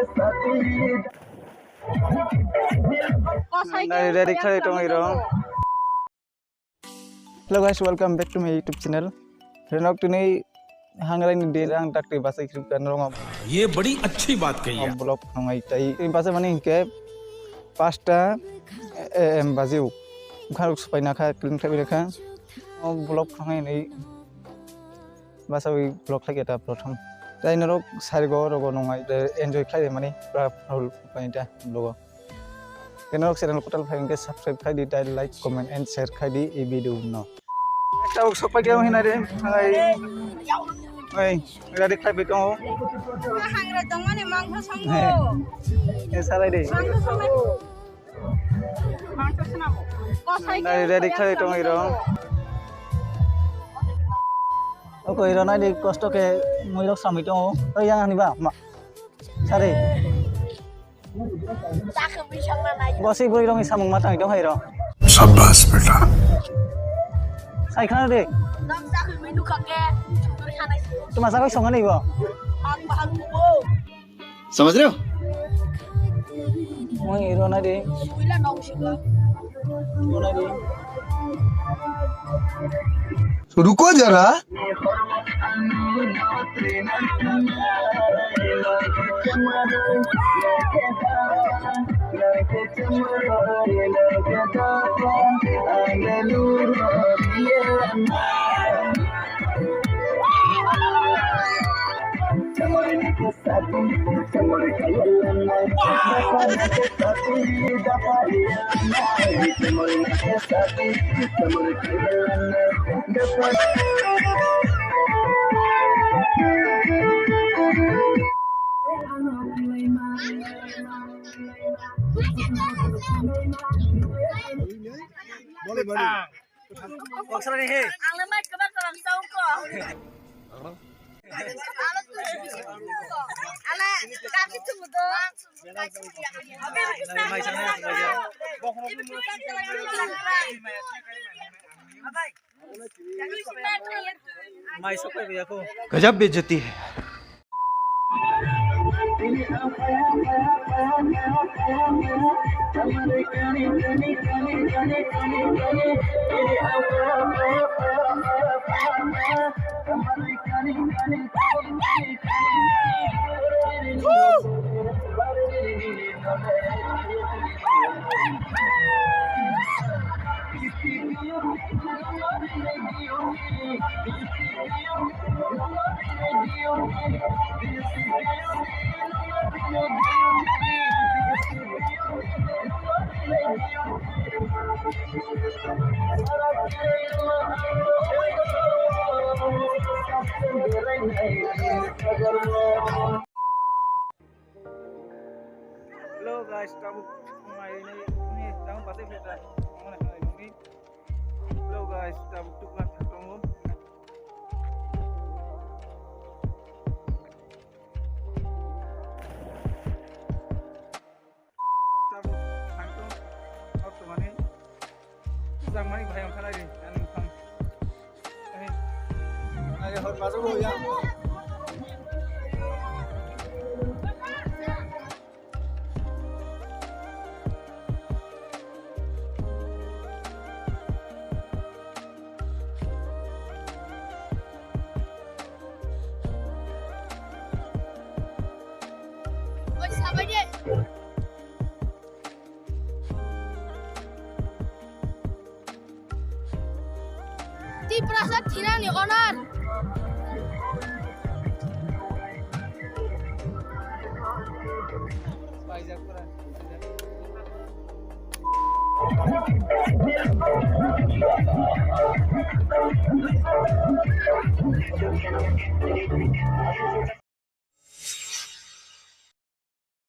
Ready khly Hello guys, welcome back to my YouTube channel. Renok tuni Hangurai ni day ang takti bahasa Inggris kan rong. ये बड़ी अच्छी बात कही है. Blog nongai tai. Ini bahasa mana ke? Pasta baziu. Bukan supaya nak clean clean nak. Blog nongai ni bahasa blog lagi ada program. Tapi nerok sargo rogo nongai. Enjoy clean mana? Berapa pointa blog. Kenapa channel portal file ke subscribe khai di, like, comment and share khai di e video no. Tao sopai kau hina deh, hai. Hai, ready khai betul. Hangurai dong mana Mwsamwng. Salah deh. Ready khai betul hero. Oke hero nai di kosto ke muirok sami tu. Oh yang ni ba, sari. Bosi buri dong isa mong matang dong hero. शाबाश बेटा. Sai khana deh. Tu masa kau songan ni ba? समझ रहे हो? Mau hero nai deh. रुको जरा. Boleh boleh. Boxer ni he. Ang lemah kebar kelang songko. Ala kaki tu betul. Mai sopai be aku. गजब बेइज्जती है. Hello guys, kamu ini kamu pasti bisa. Mana ini? Hello guys, kamu tukar ketemu. Kamu hantu, apa mana? Sedang mana bahaya macam ni? Anu kam. Ayo hot masuk ya. Di perasa tidak ni onar.